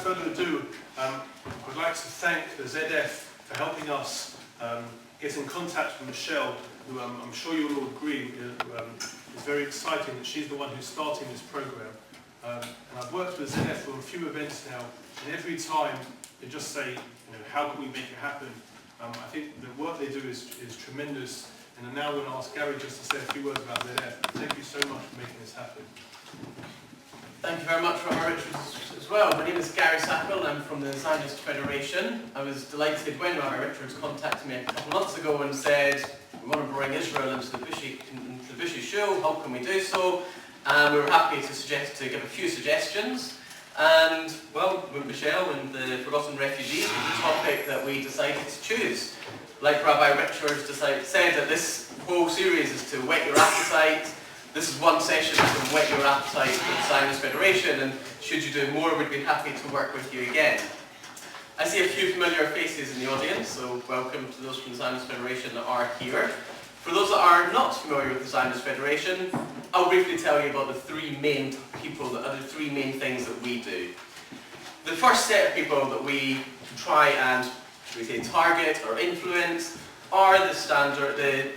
further ado, I would like to thank the ZF for helping us get in contact with Michelle, who I'm sure you will all agree is very exciting that she's the one who's starting this program. And I've worked with ZF for a few events now, and every time they just say, how can we make it happen? I think the work they do is tremendous, and now I'm going to ask Gary just to say a few words about ZF. Thank you so much for making this happen. Thank you very much, Robert Richards, as well. My name is Gary Sackville, I'm from the Zionist Federation. I was delighted when Robert Richards contacted me a couple of months ago and said, we want to bring Israel into the Bushey show, how can we do so? And we were happy to give a few suggestions. And, well, with Michelle and the Forgotten Refugees was the topic that we decided to choose. Like Rabbi Richards said, that this whole series is to whet your appetite. This is one session to whet your appetite for the Zionist Federation, and should you do more, we'd be happy to work with you again. I see a few familiar faces in the audience, so welcome to those from the Zionist Federation that are here. For those that are not familiar with the Zionist Federation, I'll briefly tell you about the three main things that we do. The first set of people that we try and, target or influence are the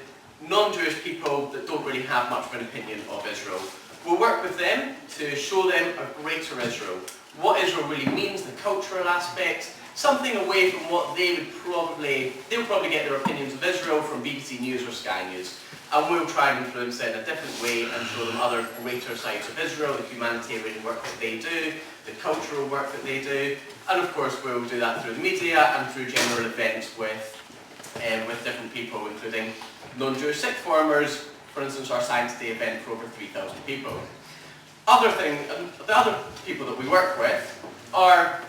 non-Jewish people that don't really have much of an opinion of Israel. We'll work with them to show them a greater Israel, what Israel really means, the cultural aspects, something away from what they'll probably get their opinions of Israel from BBC News or Sky News. And we'll try and influence it in a different way and show them other greater sides of Israel, the humanitarian work that they do, the cultural work that they do, and of course we'll do that through the media and through general events with different people, including non-Jewish sixth formers, for instance our Science Day event for over 3,000 people. The other people that we work with are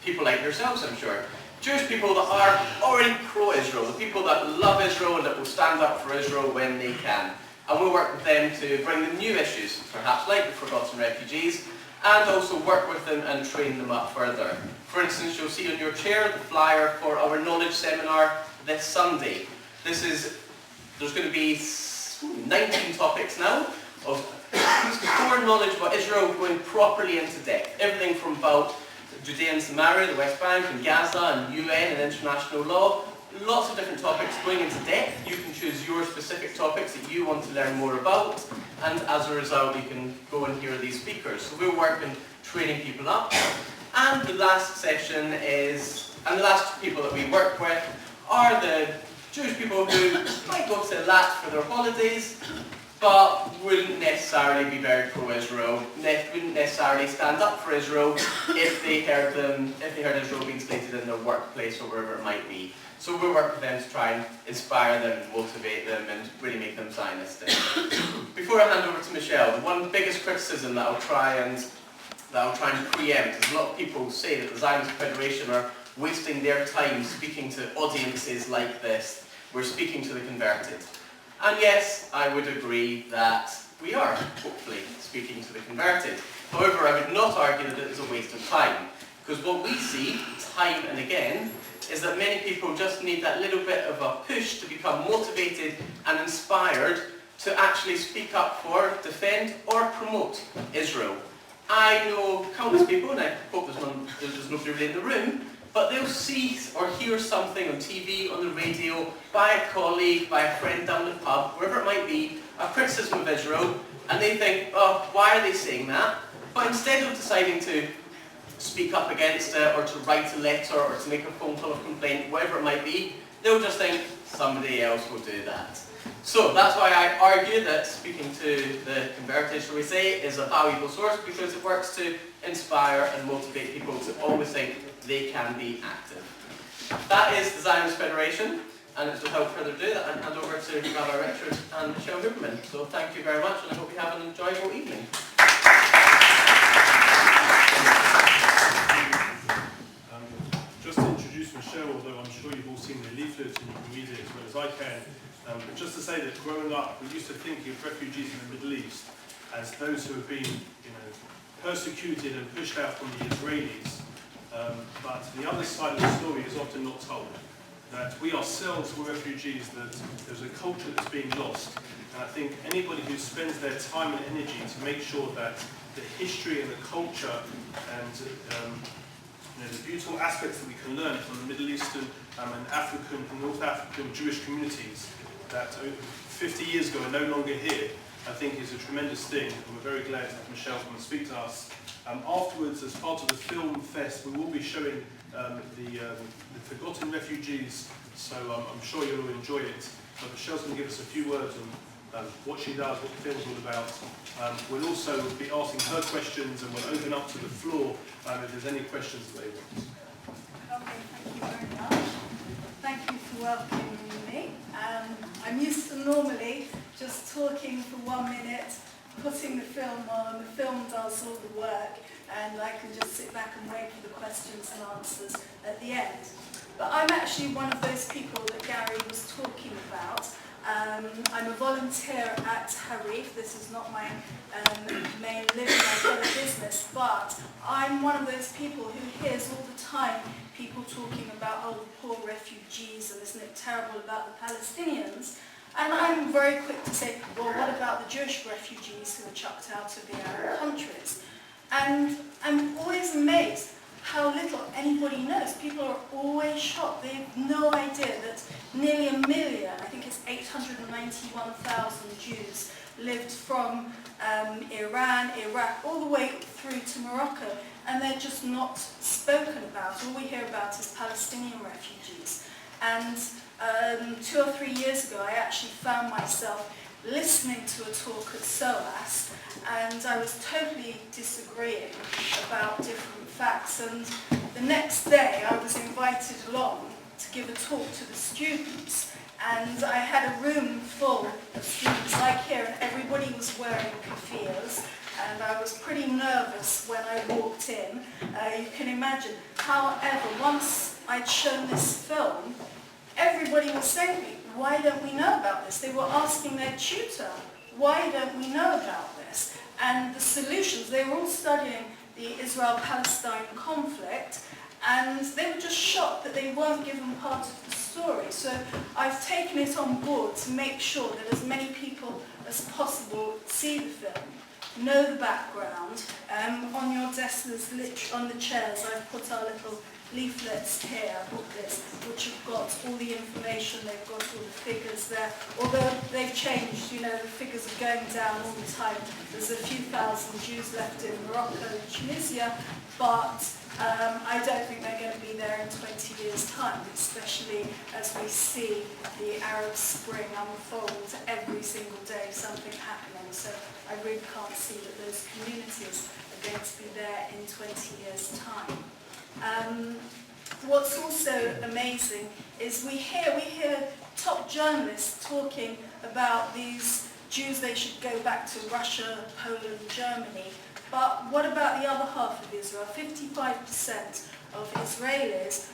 people like yourselves, I'm sure. Jewish people that are already pro-Israel, the people that love Israel and that will stand up for Israel when they can. And we'll work with them to bring them new issues, perhaps like the Forgotten Refugees, and also work with them and train them up further. For instance, you'll see on your chair the flyer for our knowledge seminar this Sunday. There's going to be 19 topics now of core knowledge about Israel going properly into depth. Everything from about Judea and Samaria, the West Bank, and Gaza, and UN and international law. Lots of different topics going into depth. You can choose your specific topics that you want to learn more about, and as a result you can go and hear these speakers. So we'll work in training people up. And the last session the last people that we work with are the Jewish people who might go to Eilat for their holidays, but wouldn't necessarily be very pro-Israel, wouldn't necessarily stand up for Israel if they heard Israel being stated in their workplace or wherever it might be. So we'll work with them to try and inspire them and motivate them and really make them Zionistic. Before I hand over to Michelle, the one biggest criticism that I'll try and preempt is a lot of people say that the Zionist Federation are wasting their time speaking to audiences like this. We're speaking to the converted. And yes, I would agree that we are, hopefully, speaking to the converted. However, I would not argue that it is a waste of time. Because what we see, time and again, is that many people just need that little bit of a push to become motivated and inspired to actually speak up for, defend, or promote Israel. I know countless people, and I hope there's nobody really in the room, but they'll see or hear something on TV, on the radio, by a colleague, by a friend down the pub, wherever it might be, a criticism of Israel, and they think, oh, why are they saying that? But instead of deciding to speak up against it, or to write a letter, or to make a phone call of complaint, whatever it might be, they'll just think, somebody else will do that. So that's why I argue that speaking to the converted, shall we say, is a valuable source, because it works to inspire and motivate people to always think they can be active. That is the Zionist Federation, and it's without further ado that I hand over to Rabbi Richards and Michelle Huberman. So thank you very much, and I hope you have an enjoyable evening. Just to introduce Michelle, although I'm sure you've all seen the leaflets and you can read it as well as I can, but just to say that growing up, we used to think of refugees in the Middle East as those who have been persecuted and pushed out from the Israelis. But the other side of the story is often not told. That we ourselves were refugees, that there's a culture that's being lost. And I think anybody who spends their time and energy to make sure that the history and the culture and beautiful aspects that we can learn from the Middle Eastern and African and North African Jewish communities that 50 years ago are no longer here, I think is a tremendous thing, and we're very glad to have Michelle come and speak to us. Afterwards, as part of the film fest, we will be showing the Forgotten Refugees, so I'm sure you'll all enjoy it. But Michelle's going to give us a few words on what she does, what the film's all about. We'll also be asking her questions, and we'll open up to the floor if there's any questions that they want. Okay, thank you very much. Thank you for welcoming me. I'm used to normally just talking for 1 minute, putting the film on, the film does all the work, and I can just sit back and wait for the questions and answers at the end. But I'm actually one of those people that Gary was talking about. I'm a volunteer at HARIF. This is not my main living, I've got a business, but I'm one of those people who hears all the time people talking about, oh, the poor refugees, and isn't it terrible about the Palestinians? And I'm very quick to say, well, what about the Jewish refugees who are chucked out of the Arab countries? And I'm always amazed how little anybody knows. People are always shocked. They have no idea that nearly 1 million, I think it's 891,000 Jews, lived from Iran, Iraq, all the way through to Morocco, and they're just not spoken about. All we hear about is Palestinian refugees. And 2 or 3 years ago, I actually found myself listening to a talk at SOAS, and I was totally disagreeing about different facts. And the next day, I was invited along to give a talk to the students, and I had a room full of students like here, and everybody was wearing keffiyehs, and I was pretty nervous when I walked in. You can imagine. However, once I'd shown this film, everybody was saying to me, why don't we know about this? They were asking their tutor, why don't we know about this? And the solutions, they were all studying the Israel-Palestine conflict, and they were just shocked that they weren't given part of the story. So I've taken it on board to make sure that as many people as possible see the film, know the background. On your desks, on the chairs, I've put our little leaflets here, booklets, which have got all the information, they've got all the figures there. Although they've changed, you know, the figures are going down all the time. There's a few thousand Jews left in Morocco and Tunisia, but I don't think they're going to be there in 20 years' time, especially as we see the Arab Spring unfold every single day, something happening. So I really can't see that those communities are going to be there in 20 years' time. What's also amazing is we hear top journalists talking about these Jews, they should go back to Russia, Poland, Germany. But what about the other half of Israel? 55% of Israelis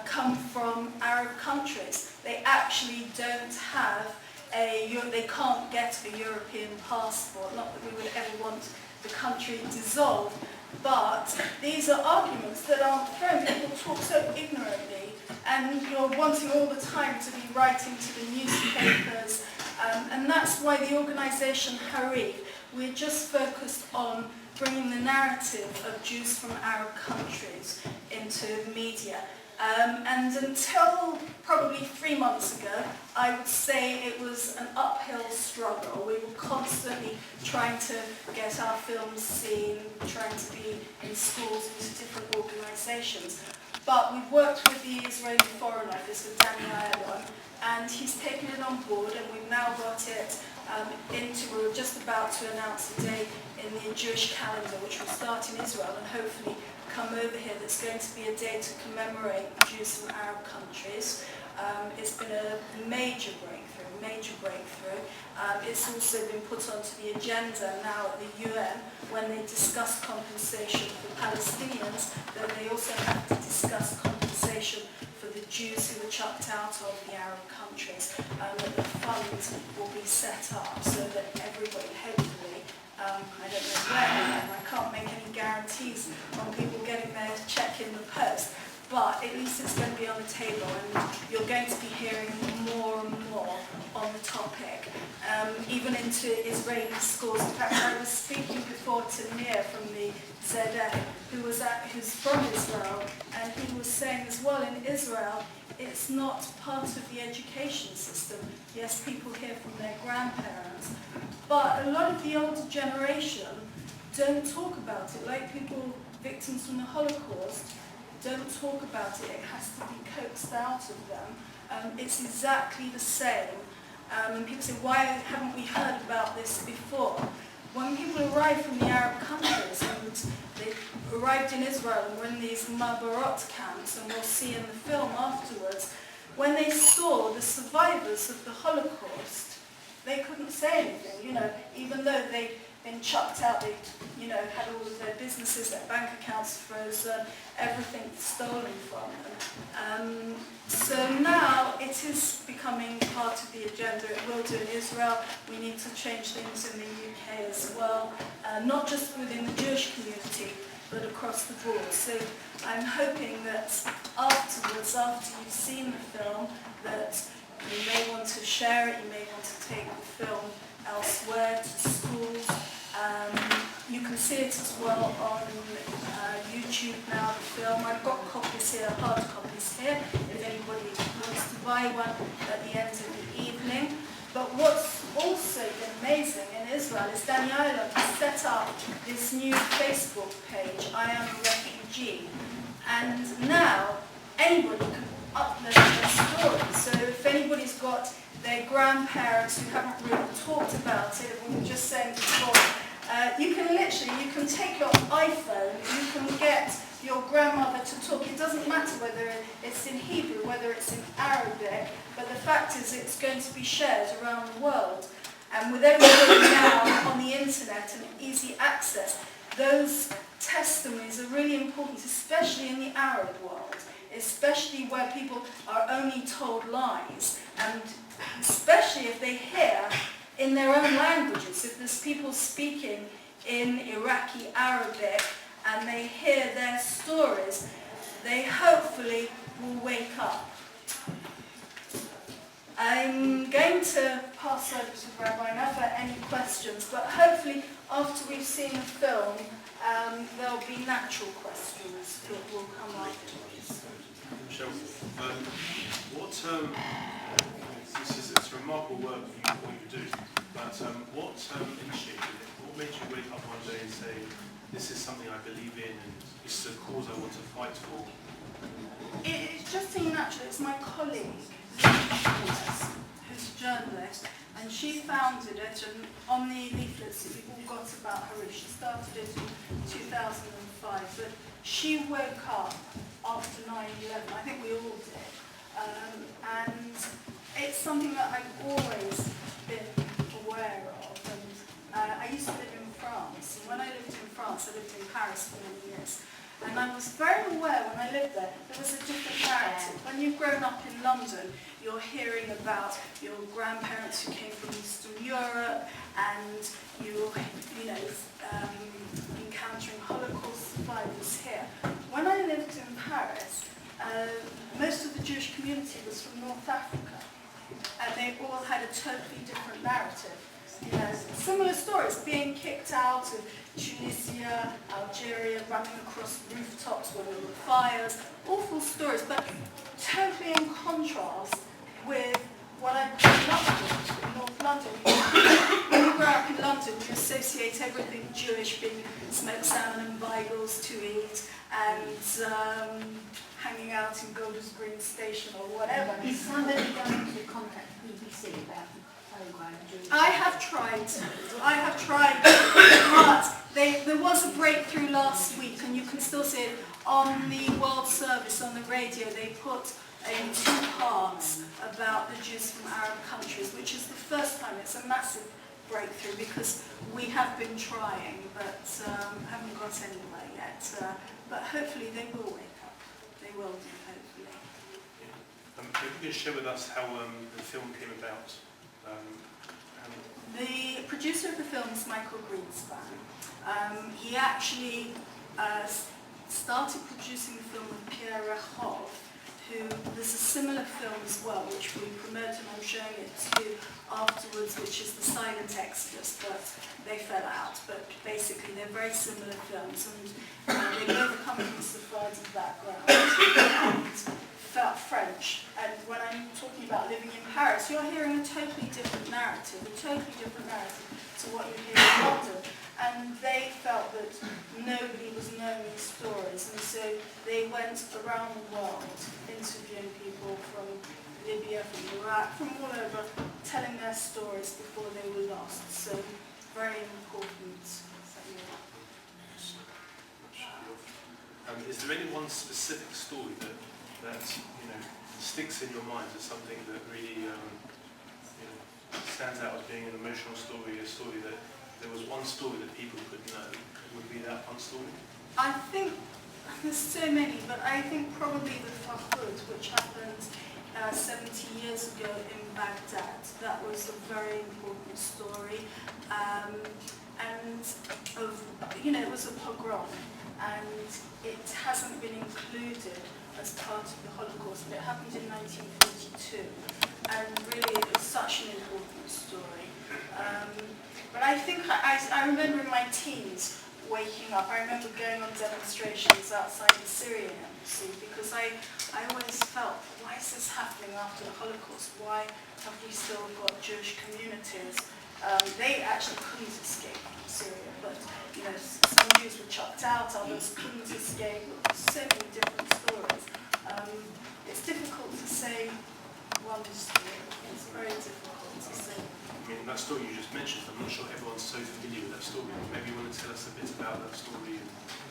come from Arab countries. They actually don't have they can't get a European passport. Not that we would ever want the country dissolved. But these are arguments that aren't thrown. People talk so ignorantly, and you're wanting all the time to be writing to the newspapers. And that's why the organisation HARIF, we're just focused on bringing the narrative of Jews from Arab countries into media. And until probably 3 months ago, I would say it was an uphill struggle. We were constantly trying to get our films seen, trying to be in schools, into different organisations. But we've worked with the Israeli Foreign Office, with Danny Ayalon, and he's taken it on board, and we've now got it we're just about to announce a day in the Jewish calendar, which will start in Israel and hopefully come over here. That's going to be a day to commemorate Jews from Arab countries. It's been a major breakthrough. It's also been put onto the agenda now at the UN when they discuss compensation for Palestinians, then they also have to discuss compensation for the Jews who were chucked out of the Arab countries, that the funds will be set up so that everybody, hopefully, I don't know where, I can't make any guarantees on people getting their check in the post, but at least it's going to be on the table, and you're going to be hearing more and more on the topic, even into Israeli schools. In fact, I was speaking before to Nir from the ZF, who's from Israel, and he was saying as well, in Israel, it's not part of the education system. Yes, people hear from their grandparents, but a lot of the older generation don't talk about it, like people, victims from the Holocaust, don't talk about it. It has to be coaxed out of them. It's exactly the same. And people say, why haven't we heard about this before? When people arrive from the Arab countries, and they arrived in Israel and were in these Mabarot camps, and we'll see in the film afterwards, when they saw the survivors of the Holocaust, they couldn't say anything, even though they'd been chucked out, they, had all of their businesses, their bank accounts frozen, everything stolen from them. So now it is becoming part of the agenda. It will do in Israel. We need to change things in the UK as well, not just within the Jewish community, but across the board. So I'm hoping that afterwards, after you've seen the film, that you may want to share it, you may want to take the film elsewhere, to schools. You can see it as well on YouTube now, the film. I've got copies here, hard copies here, if anybody wants to buy one at the end of the evening. But what's also been amazing in Israel is Danny Ireland has set up this new Facebook page, I Am a Refugee. And now anybody can upload their story. So if anybody's got their grandparents who haven't really talked about it, we were just saying before, you can take your iPhone, you can get your grandmother to talk. It doesn't matter whether it's in Hebrew, whether it's in Arabic, but the fact is it's going to be shared around the world. And with everybody now on the internet and easy access, those testimonies are really important, especially in the Arab world, especially where people are only told lies, and especially if they hear in their own languages. If there's people speaking in Iraqi Arabic and they hear their stories, they hopefully will wake up. I'm going to pass over to Rabbi now for any questions, but hopefully after we've seen the film, there'll be natural questions that will come afterwards. Michelle, it's remarkable work what you do, but what initiated it? What made you wake up one day and say, this is something I believe in and this is a cause I want to fight for? It's just seemed natural. It's my colleague, who's a journalist, and she founded it, and on the leaflets that you've all got about HARIF, she started it in 2005, but she woke up after 9/11, I think we all did, and it's something that I've always been aware of, and I used to live in France, and when I lived in France, I lived in Paris for many years, and I was very aware when I lived there was a different narrative. When you've grown up in London, you're hearing about your grandparents who came from Eastern Europe, and you're encountering Holocaust survivors here. When I lived in Paris, most of the Jewish community was from North Africa, and they all had a totally different narrative. Similar stories, being kicked out of Tunisia, Algeria, running across rooftops where there were fires, awful stories, but totally in contrast with what I grew up with in North London. When you grow up in London, you associate everything Jewish, being smoked salmon and bagels to eat, and hanging out in Golders Green Station or whatever. Is somebody going to contact BBC about the programme? I have tried, but there was a breakthrough last week, and you can still see it on the World Service on the radio. They put in 2 parts about the Jews from Arab countries, which is the first time. It's a massive breakthrough because we have been trying, but haven't got anywhere yet. But hopefully they will wake up. They will do, hopefully. Maybe you can share with us how the film came about. The producer of the film is Michael Greenspan. He actually started producing the film with Pierre Rehov, who, there's a similar film as well, which we promote, and I'm showing it to you afterwards, which is The Silent Exodus, but they fell out. But basically, they're very similar films, and they both come from Sephardi background and felt French. And when I'm talking about living in Paris, you're hearing a totally different narrative to what you hear in London. And they felt that nobody was knowing these stories, and so they went around the world interviewing people from Libya, from Iraq, from all over, telling their stories before they were lost. So very important. Is there any one specific story that sticks in your mind as something that really stands out as being an emotional story, a story that there was one story that people could know? Would be that one story? I think there's so many, but I think probably the Fahud, which happened 70 years ago in Baghdad. That was a very important story, and it was a pogrom, and it hasn't been included as part of the Holocaust, but it happened in 1942, and really it was such an important story. But I think I remember in my teens waking up. I remember going on demonstrations outside the Syrian embassy because I always felt, why is this happening after the Holocaust? Why have we still got Jewish communities? They actually couldn't escape from Syria, but some Jews were chucked out, others couldn't escape. So many different stories. It's difficult to say one story. It's very difficult to say. That story you just mentioned, I'm not sure everyone's so familiar with that story. Maybe you want to tell us a bit about that story.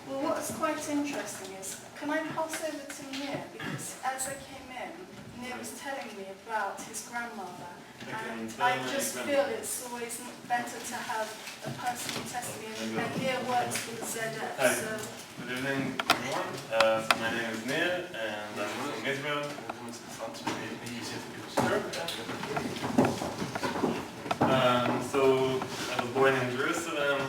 Well, what's quite interesting is, can I pass over to Nir? Because as I came in, Nir was telling me about his grandmother. And I just feel it's always better to have a personal testimony. And Nir works for the ZF. Hi. So Good evening, everyone. My name is Nir, and I'm from Israel. Come to the front, maybe easier for people to Sure. So I was born in Jerusalem,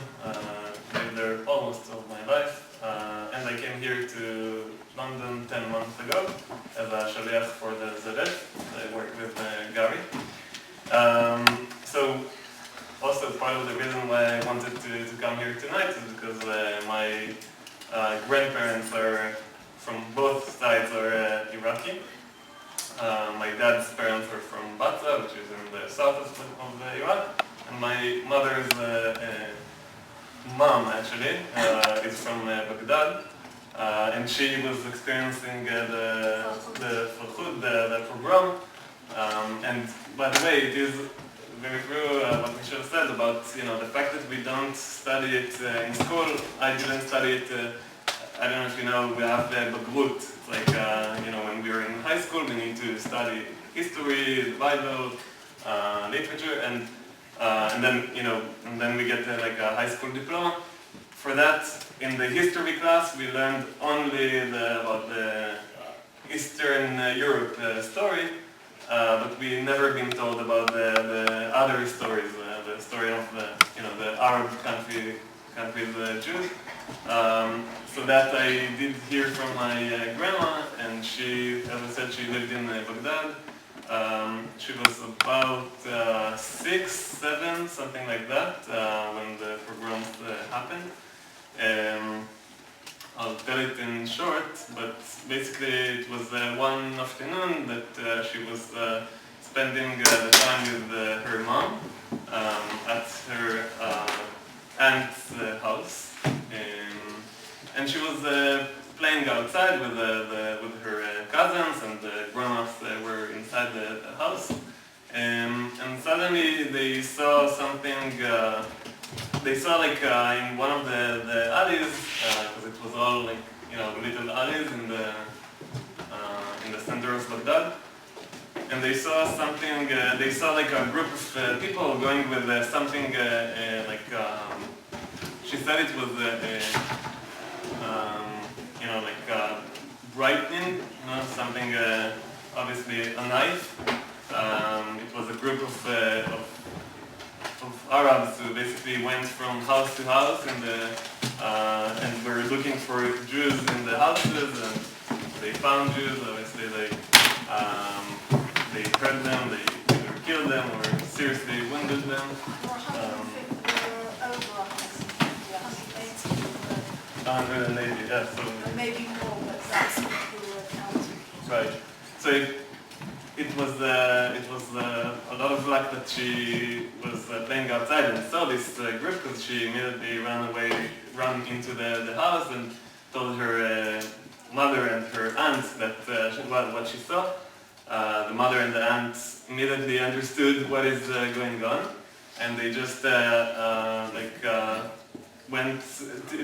lived there almost all my life, and I came here to London 10 months ago as a shaliach for the ZF. I work with Gary. So also part of the reason why I wanted to come here tonight is because my grandparents are from both sides are Iraqi. My dad's parents are from Batza, which is in the south of Iraq, and my mother's mom actually is from Baghdad, and she was experiencing the Fahud, the pogrom. And by the way, it is very true what Michelle said about the fact that we don't study it in school. I didn't study it. I don't know if you know, we have the Bagrut. It's like when we were in high school, we need to study history, the Bible, literature, and then we get like a high school diploma. For that, in the history class, we learned only about the Eastern Europe story. But we never been told about the other stories, the story of the Arab countries Jews. So that I did hear from my grandma, and she, as I said, she lived in Baghdad. She was about 6, 7, something like that, when the pogroms happened. I'll tell it in short, but basically it was one afternoon that she was spending the time with her mom at her aunt's house, and she was playing outside with her cousins, and the grown-ups were inside the house, and suddenly they saw something. They saw like in one of the alleys, because it was all like little alleys in the center of Baghdad, and they saw something. They saw like a group of people going with something like she said it was brightening, something obviously a knife. It was a group of Arabs who basically went from house to house in the and were looking for Jews in the houses, and they found Jews. Obviously, they hurt them, they either killed them or seriously wounded them. There were over 180, 180, yeah. So maybe more, but that's what we were counting. right. So it was a lot of luck that she was playing outside and saw this group, because she immediately ran into the house and told her mother and her aunt that what she saw. The mother and the aunt immediately understood what is going on, and they just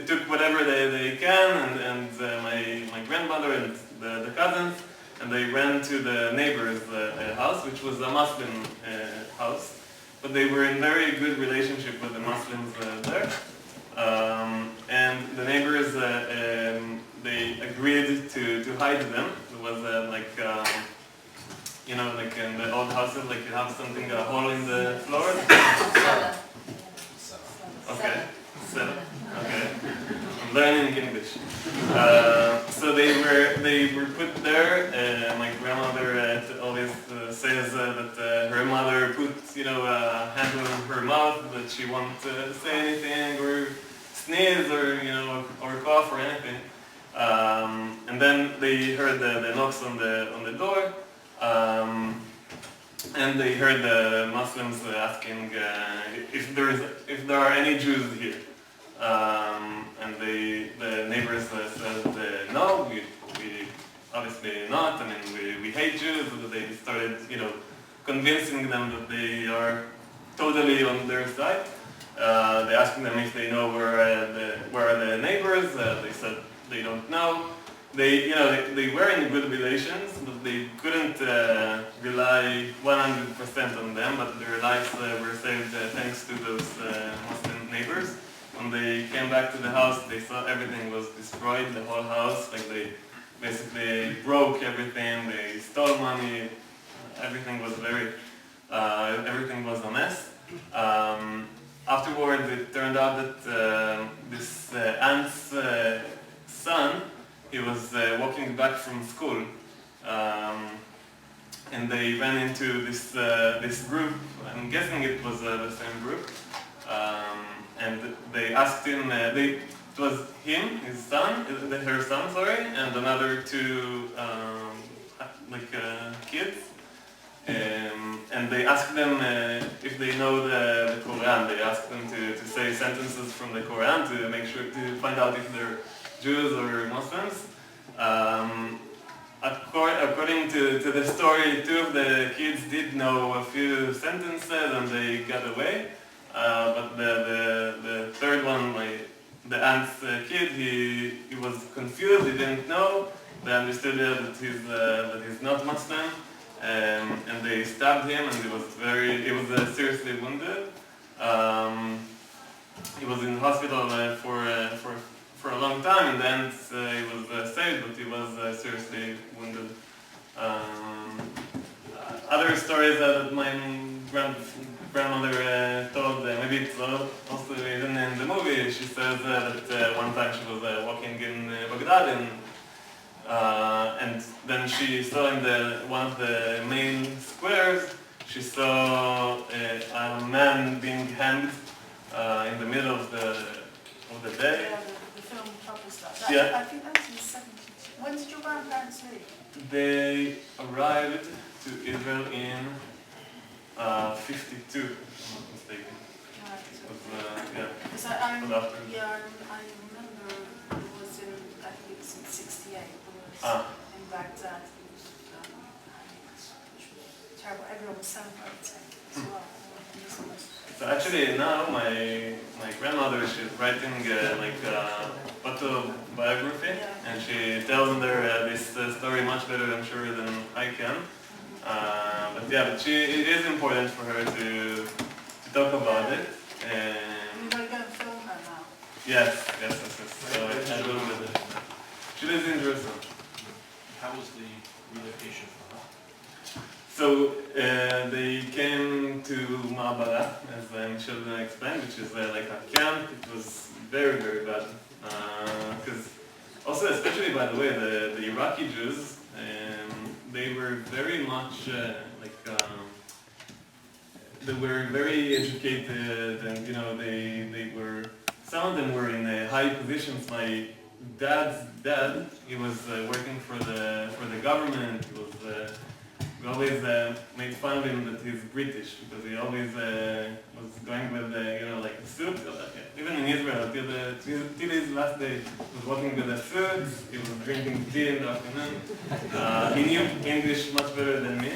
took whatever they can, and my grandmother and the cousins, and they ran to the neighbor's house, which was a Muslim house, but they were in very good relationship with the Muslims there, and the neighbors they agreed to hide them. It was like in the old houses, like you have something, a hole in the floor. Okay. So, okay. I'm learning English. So they were put there. My grandmother always says that her mother put a hand on her mouth, that she won't say anything or sneeze or cough or anything. And then they heard the knocks on the door. And they heard the Muslims asking if there are any Jews here, and the neighbors said no, we obviously not. I mean, we hate Jews. They started convincing them that they are totally on their side. They asked them if they know where are the neighbors. They said they don't know. They were in good relations, but they couldn't rely 100% on them, but their lives were saved thanks to those Muslim neighbors. When they came back to the house, they saw everything was destroyed, the whole house. Like, they basically broke everything, they stole money, everything was a mess. Afterwards, it turned out that this aunt's son, he was walking back from school, and they ran into this group. I'm guessing it was the same group, and they asked him. It was him, his son, her son, sorry, and another two kids. And they asked them if they know the Quran. They asked them to say sentences from the Quran to make sure to find out if they're Jews or Muslims. According to the story, two of the kids did know a few sentences and they got away. But the third one, the aunt's kid, he was confused. He didn't know. They understood that he's not Muslim, and they stabbed him, and he was seriously wounded. He was in hospital for a long time, and then he was saved, but he was seriously wounded. Other stories that my grandmother told, maybe it's also even in the movie, she says that one time she was walking in Baghdad, and then she saw in one of the main squares, she saw a man being hanged in the middle of the day. Yeah, the film covers that. Yeah. I think that was in the 70s. When did your grandparents leave? They arrived to Israel in 52, if I'm not mistaken. Right. Yeah. Because I But after. remember it was in, I think it was in 68, it was in Baghdad, it was which was terrible. Everyone was celebrating as well. So actually now my grandmother, she's writing autobiography, Yeah. and she tells there this story much better, I'm sure, than I can. But it is important for her to talk about it. You're going to go and film her now? Yes. So I will with it. She lives in Jerusalem. How was the relocation for her? So they came to Ma'abara, as Michelle explained, which is like a camp. It was very, very bad. Because also, especially by the way, the Iraqi Jews, they were very much they were very educated, and they were, some of them were in high positions. My dad's dad, he was working for the government. He was we always made fun of him that he's British, because he always was going with like a suit. Even in Israel, till his last day, he was walking with a suit. He was drinking tea in the afternoon. He knew English much better than me,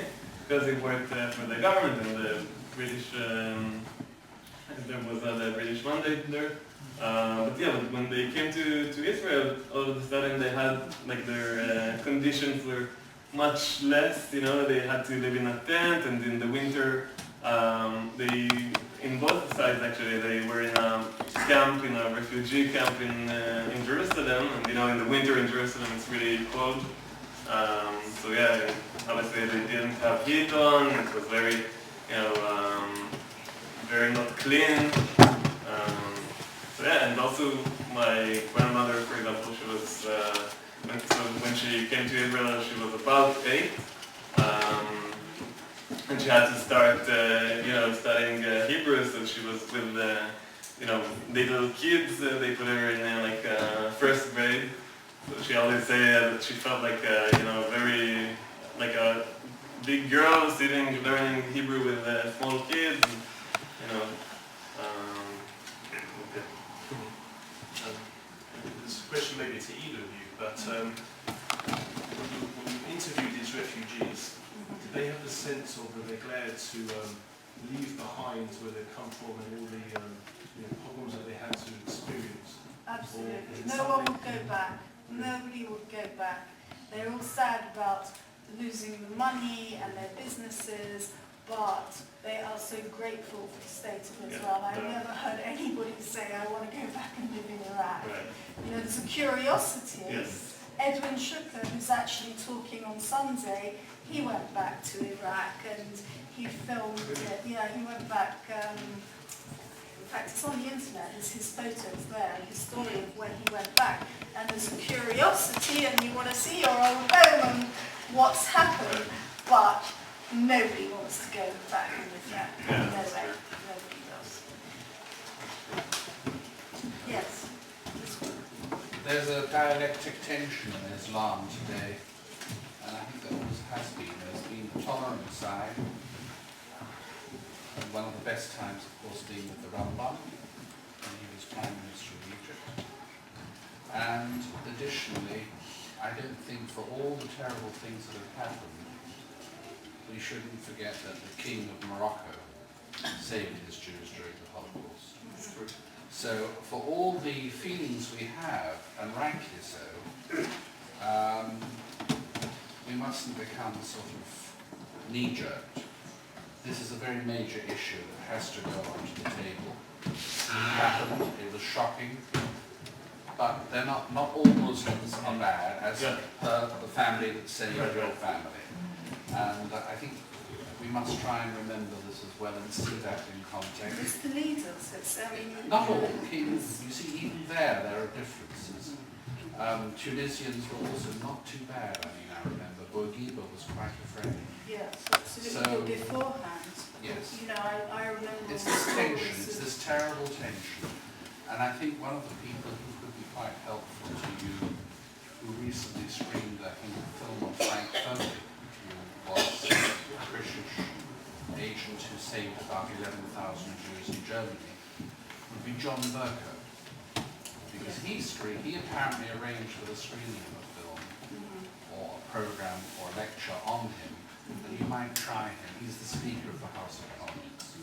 because he worked for the government and the British. There was the British mandate there. But yeah, when they came to Israel, all of a sudden they had like their conditions were much less. They had to live in a tent, and in the winter, they, in both sides actually, they were in a camp, in a refugee camp in Jerusalem, and in the winter in Jerusalem it's really cold. So yeah, obviously they didn't have heat on. It was very, very not clean. So yeah, and also my grandmother, for example, she was. When she came to Israel, she was about 8, and she had to start, studying Hebrew. So she was with, little kids. They put her in first grade. So she always said that she felt like, very like a big girl sitting learning Hebrew with small kids. This question maybe to either of you, but when you interviewed these refugees, did they have the sense of that they're glad to leave behind where they come from and all the problems that they had to experience? Absolutely. No one would go back. Nobody would go back. They're all sad about losing the money and their businesses, but they are so grateful for the state of Israel. I've never heard anybody say, I want to go back and live in Iraq. Right. There's a curiosity. Yes. Edwin Shuker, who's actually talking on Sunday, he went back to Iraq and he filmed it. Yeah, he went back. In fact, it's on the internet. There's his photos there, his story of when he went back. And there's a curiosity, and you want to see your old home and what's happened, but nobody wants to go back and live there. No way. Nobody does. Yes. This one. There's a dialectic tension in Islam today, and I think there always has been. There's been the tolerant side, and one of the best times, of course, being with the Rambam, when he was Prime Minister of Egypt. And additionally, I don't think for all the terrible things that have happened, we shouldn't forget that the King of Morocco saved his Jews during the Holocaust. So for all the feelings we have, and rightly so, we mustn't become sort of knee-jerked. This is a very major issue that has to go onto the table. It happened, it was shocking, but they're not all Muslims are bad, as the family that saved your family. And I think we must try and remember this as well and see that in context. It's the leaders. Not all kings. You see, even there are differences. Tunisians were also not too bad. I remember Bourguiba was quite a friend. Yes, absolutely. So, beforehand. Yes. I remember. It's this tension. It's this terrible tension. And I think one of the people who could be quite helpful to you, who recently screened, I think, a film on Frank Foley, who was a British agent who saved about 11,000 Jews in Germany, would be John Burko. Because he apparently arranged for the screening of a film, or a program, or a lecture on him, and you might try him. He's the Speaker of the House of Commons.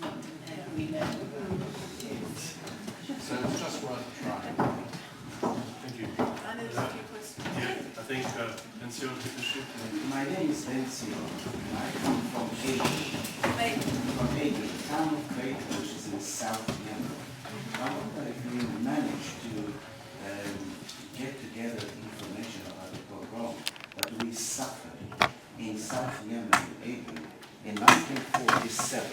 So it's just worth a try. Thank you. I know there's a few questions. I think Vencio took the shoot. My name is Vencio, and I come from Haiti. From Haiti, the town of Creighton, which is in South Yemen. I wonder if you managed to get together information about the pogrom that we suffered in South Yemen, Haiti, in 1947,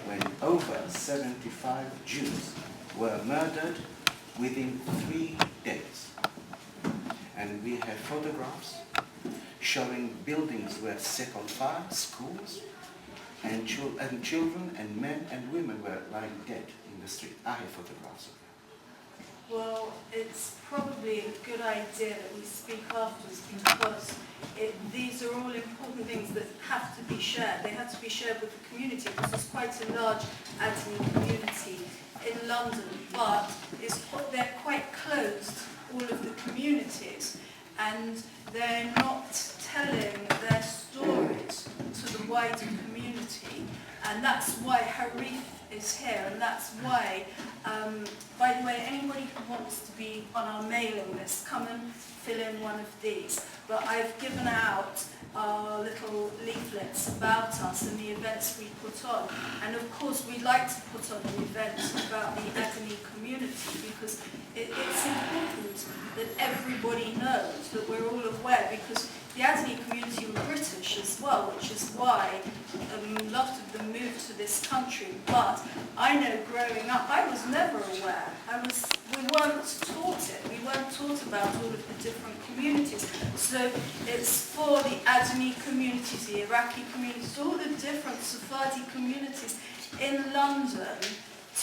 when over 75 Jews were murdered within 3 days. and we have photographs showing buildings were set on fire, schools, and children and men and women were lying dead in the street. I have photographs of that. Well, it's probably a good idea that we speak afterwards because these are all important things that have to be shared. They have to be shared with the community because there's quite a large Adney community in London, but they're quite closed, all of the communities, and they're not telling their stories to the wider community, and that's why HARIF is here, and that's why, by the way, anybody who wants to be on our mailing list, come and fill in one of these. But I've given out our little leaflets about us and the events we put on. And of course, we like to put on an event about the Adney community because it's important that everybody knows, that we're all aware, because the Adney community were British as well, which is why a lot of them moved to this country. But I know growing up, I was never aware. We weren't taught it. We weren't taught about all of the different communities. So it's for the Adney communities, the Iraqi communities, all the different Sephardi communities in London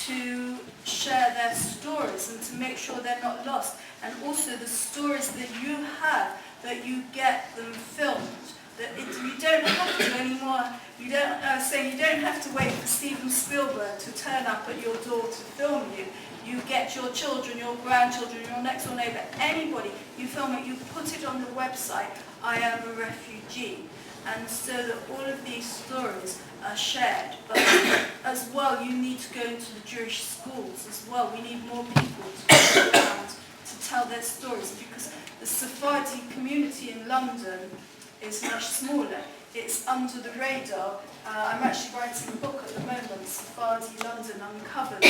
to share their stories and to make sure they're not lost. And also the stories that you have, that you get them filmed. That you don't have to anymore. You don't have to wait for Steven Spielberg to turn up at your door to film you. You get your children, your grandchildren, your next door neighbour, anybody. You film it. You put it on the website. I am a refugee, and so that all of these stories are shared. But as well, you need to go into the Jewish schools as well. We need more people to go around to tell their stories because the Sephardi community in London is much smaller. It's under the radar. I'm actually writing a book at the moment, Sephardi London Uncovered.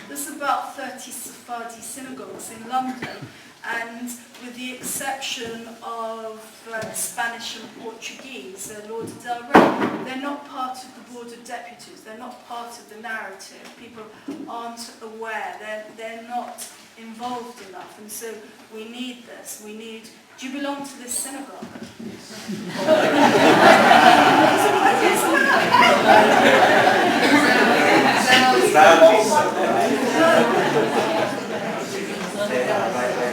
There's about 30 Sephardi synagogues in London, and with the exception of Spanish and Portuguese, Lord Del Rey, they're not part of the Board of Deputies. They're not part of the narrative. People aren't aware. They're not involved enough, and so we need this. Do you belong to this synagogue?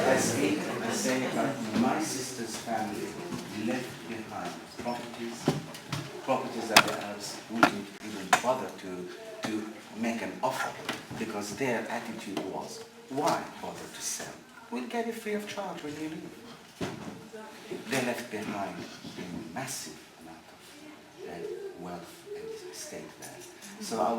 I speak and say that my sister's family left behind properties that the Arabs wouldn't even bother to make an offer because their attitude was, why bother to sell? We'll get it free of charge when you leave. They left behind a massive amount of wealth and estate there. So I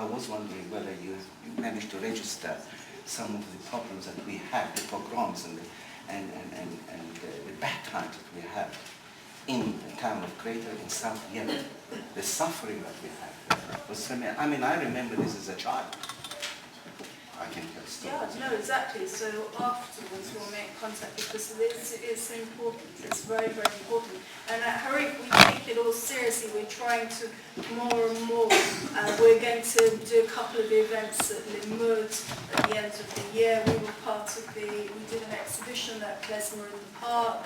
was wondering whether you managed to register some of the problems that we had, the pogroms and the bad times that we had in the town of Creta in South Yemen. The suffering that we had was tremendous. I mean, I remember this as a child. I can tell stories. Yeah, no, exactly. So afterwards we'll make contact because it's important. It's very, very important. And at HARIF we take it all seriously. We're trying to more and more. We're going to do a couple of events at Limud at the end of the year. We did an exhibition at Klezmer in the Park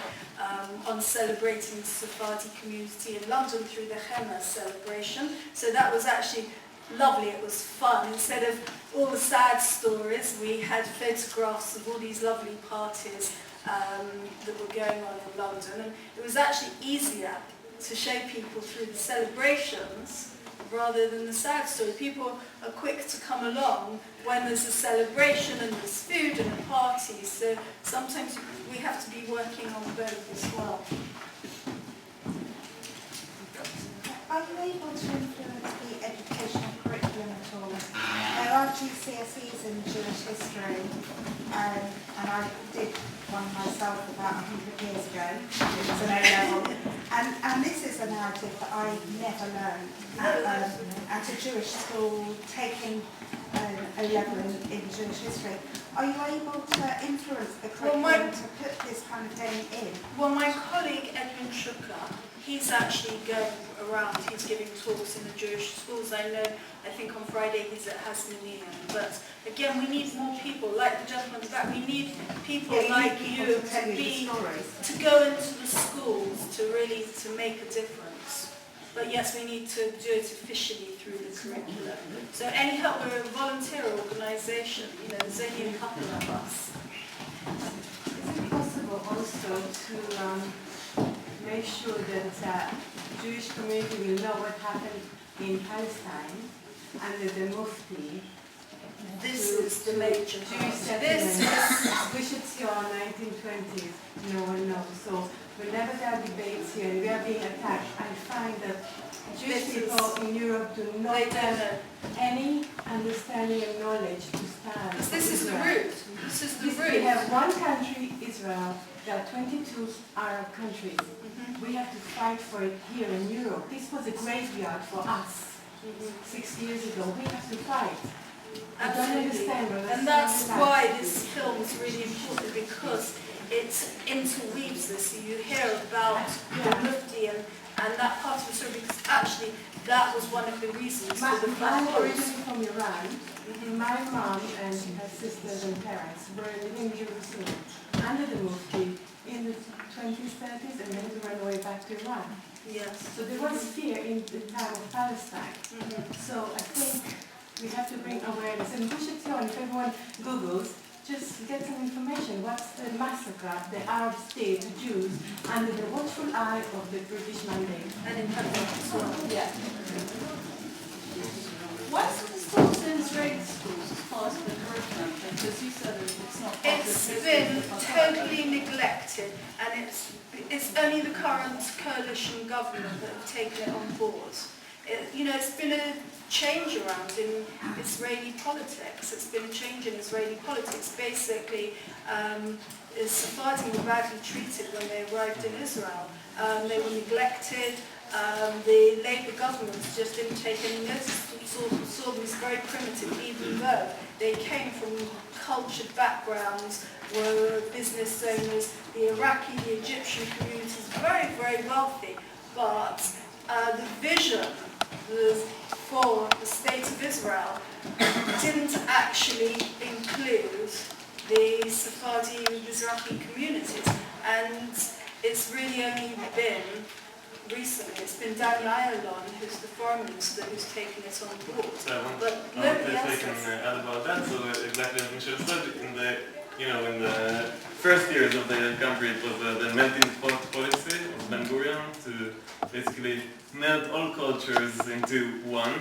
on celebrating the Sephardi community in London through the Henna celebration. So that was actually lovely, it was fun. Instead of all the sad stories, we had photographs of all these lovely parties that were going on in London. And it was actually easier to show people through the celebrations rather than the sad story. People are quick to come along when there's a celebration and there's food and a party. So sometimes we have to be working on both as well. Are you able to influence the educational curriculum at all? There are GCSEs in Jewish history, and I did one myself about 100 years ago. It was an O-level. And this is a narrative that I never learned at a Jewish school, taking an O-level in Jewish history. Are you able to influence the curriculum to put this kind of thing in? Well, my colleague Edwin Schucker, he's actually going around, he's giving talks in the Jewish schools. I think on Friday he's at Hasmonean. But again, we need more people, like the gentleman's back, we need people like you to go into the schools to make a difference. But yes, we need to do it officially through the curriculum. So any help, we're a volunteer organisation, there's only a couple of us. Is it possible also to make sure that Jewish community will know what happened in Palestine under the Mufti? This is the major Jewish part. settlement, Bushey Synagogue 1920s, no one knows. So whenever there are debates here and we are being attacked, I find that Jewish people in Europe do not have any understanding and knowledge to stand. This is the root. This is the root. We have one country, Israel. There are 22 Arab countries. We have to fight for it here in Europe. This was a graveyard for us 6 years ago. We have to fight. I don't understand. And that's why this film is really important, because it interweaves this. So you hear about the Mufti and that part of the story, because actually that was one of the reasons for the I'm flood. originally from Iran. My mom and her sisters and parents were living in Jerusalem under the Mufti in the 20s, 30s, and then they ran away back to Iran. Yes. So there was fear in the time of Palestine. So I think we have to bring awareness. And Bushey Synagogue, if everyone Googles, just get some information. What's the massacre, the Arab state, the Jews, under the watchful eye of the British mandate? And in Palestine as well. Yeah. Why is it taught in Israeli schools as part of the curriculum? Because you said it's not part of It's the been curriculum. totally neglected, and it's only the current coalition government that have taken it on board. It's been a change around in Israeli politics. It's been a change in Israeli politics. Basically, Sephardim were badly treated when they arrived in Israel. They were neglected. The Labour government just didn't take any notice. Saw them as very primitive, even though they came from cultured backgrounds, were business owners. The Iraqi, the Egyptian communities, very, very wealthy. But the vision for the state of Israel didn't actually include the Sephardi Mizrahi communities, and it's really only been recently, it's been Danny Ayalon, who's the foreign minister, who's taken it on board. So I want Nobody to else take has. add about that. So exactly as Michelle said, in the first years of the country, it was the melting pot policy of Ben Gurion to basically melt all cultures into one.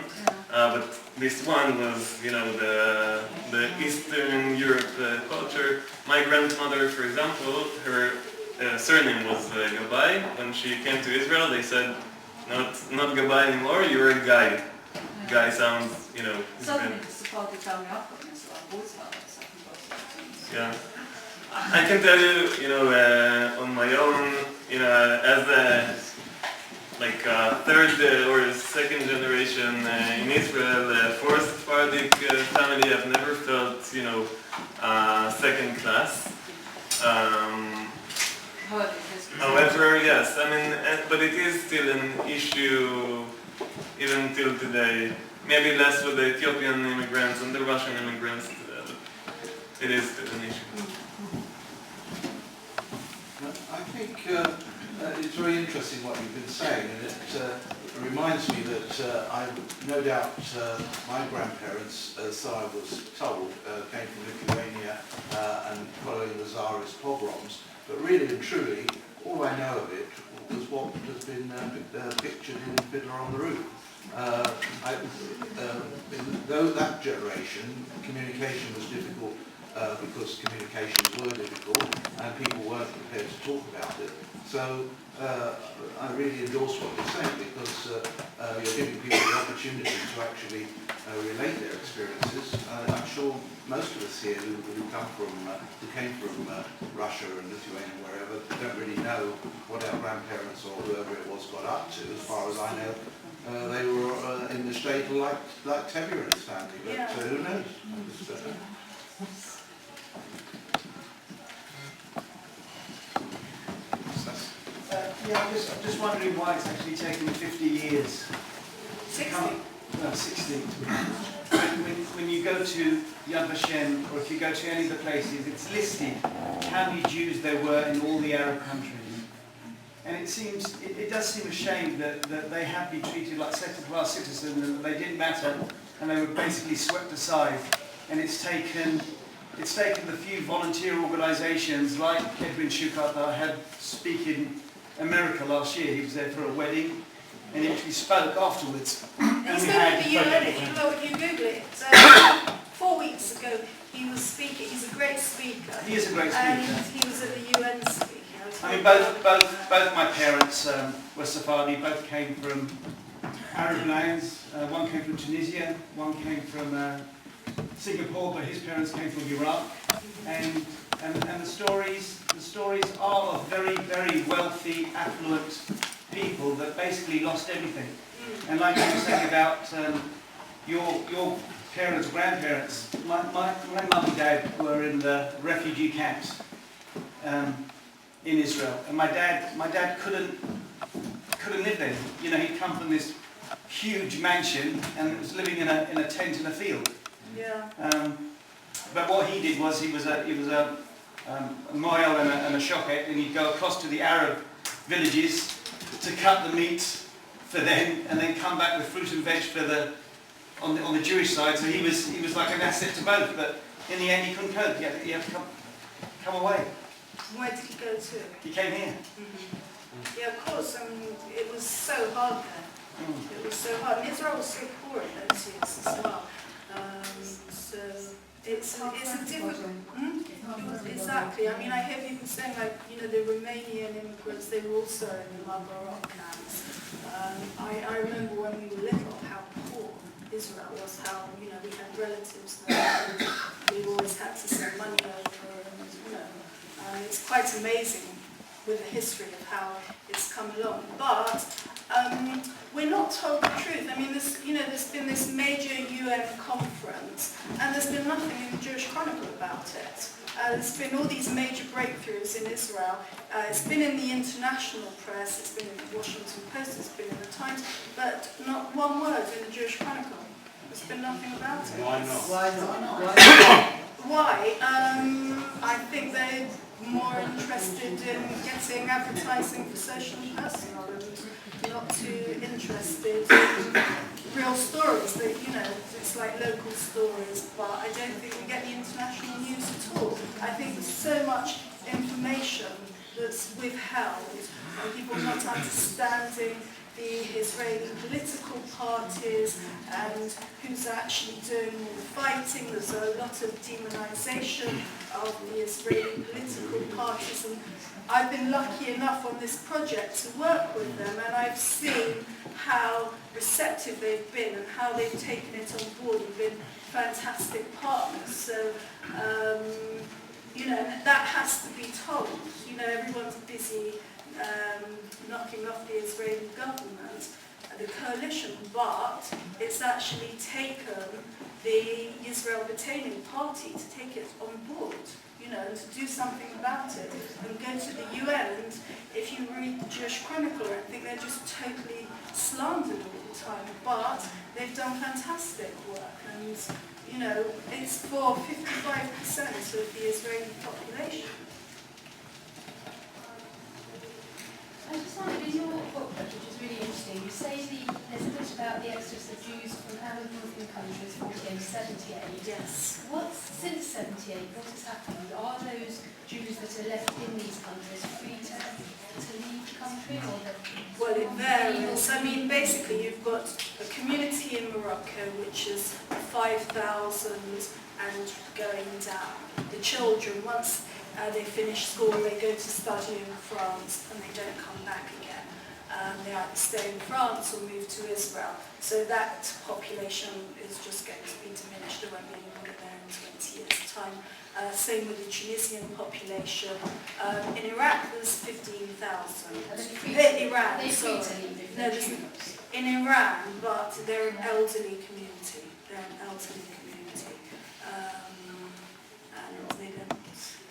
But this one was, the Eastern Europe culture. My grandmother, for example, her surname was Gabay. When she came to Israel, they said, not Gabay anymore, you're a guy. Guy sounds, Suddenly the Sephardi family upbringing, so I've always had that second person. Yeah. I can tell you, on my own, as a third or second generation in Israel, fourth Sephardic family, I've never felt, second class. However, yes, but it is still an issue even till today. Maybe less with the Ethiopian immigrants and the Russian immigrants, but it is still an issue. I think it's very interesting what you've been saying, and it reminds me that no doubt my grandparents, so I was told, came from Lithuania and following the Tsarist pogroms, but really and truly, all I know of it was what has been pictured in Fiddler on the Roof. Though that generation, communication was difficult because communications were difficult and people weren't prepared to talk about it. So I really endorse what you're saying, because you're giving people the opportunity to actually relate their experiences. I'm sure most of us here who came from Russia and Lithuania, wherever, don't really know what our grandparents or whoever it was got up to. As far as I know, they were in the state like Tevye and his family, but who knows? Yeah, I'm just wondering why it's actually taken 50 years. 60. No, 60. When you go to Yad Vashem, or if you go to any of the places, it's listed how many Jews there were in all the Arab countries. And it does seem a shame that they have been treated like second-class citizens and that they didn't matter and they were basically swept aside. And it's taken the few volunteer organisations like Edwin Shukart that I had speak in America last year. He was there for a wedding and he actually spoke afterwards. He spoke at the UN, if you Google it. 4 weeks ago he was speaking. He's a great speaker. He is a great speaker. And he was at the UN speaking. I mean, both my parents were Sephardi. Both came from Arab lands. One came from Tunisia. One came from Singapore, but his parents came from Iraq. And the stories are of very, very wealthy, affluent people that basically lost everything. And like you were saying about your parents, grandparents, my mum and dad were in the refugee camps in Israel, and my dad couldn't live there. You know, he'd come from this huge mansion and was living in a tent in a field. Yeah. But what he did was he was a moel and a shochet, and he'd go across to the Arab villages to cut the meat for them, and then come back with fruit and veg for on the Jewish side. So he was like an asset to both. But in the end, he couldn't cope. He had to come away. Where did he go to? He came here. Mm-hmm. Yeah, of course. I mean, it was so hard there. It was so hard. And Israel was so poor in those years as well. So it's a difficult. Exactly. I mean, I hear people saying, like, you know, the Romanian immigrants, they were also in the Mabarok camps. I remember when we were little how poor Israel was, how, you know, we had relatives there, and we always had to send money over, and, you know, it's quite amazing with the history of how it's come along. But we're not told the truth. I mean, there's been this major UN conference, and there's been nothing in the Jewish Chronicle about it. There's been all these major breakthroughs in Israel. It's been in the international press, it's been in the Washington Post, it's been in the Times, but not one word in the Jewish Chronicle. There's been nothing about it. Why not? Why not? Why? I think they're more interested in getting advertising for social and personal, and not too interested in real stories. That, you know, it's like local stories, but I don't think we get the international news at all. I think there's so much information that's withheld, and people not understanding the Israeli political parties and who's actually doing all the fighting. There's a lot of demonization of the Israeli political parties, and I've been lucky enough on this project to work with them, and I've seen how receptive they've been and how they've taken it on board and been fantastic partners. So, you know, that has to be told. You know, everyone's busy knocking off the Israeli government, the coalition, but it's actually taken the Israel Retaining Party to take it on board, you know, to do something about it and go to the UN. And if you read the Jewish Chronicle, I think they're just totally slandered all the time, but they've done fantastic work, and, you know, it's for 55% of the Israeli population. I just wondered, in your book, which is really interesting, you say there's a bit about the exodus of Jews from Arab Muslim countries 48 to 78. Yes. Since 78, what has happened? Are those Jews that are left in these countries free to leave the country? Or well, it varies. I mean, basically, you've got a community in Morocco which is 5,000 and going down. The children, once they finish school, they go to study in France and they don't come back again. They either stay in France or move to Israel. So that population is just going to be diminished. There won't be anybody there in 20 years' time. Same with the Tunisian population. In Iraq, there's 15,000. Iran, sorry. No, in Iran, but they're an elderly community. And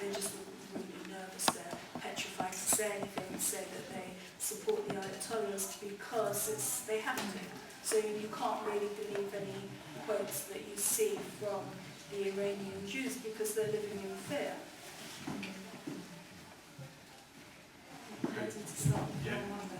they just really nervous. They're petrified to say anything and say that they tolerance because they have to. So you can't really believe any quotes that you see from the Iranian Jews because they're living in fear. Ready to start? Yeah.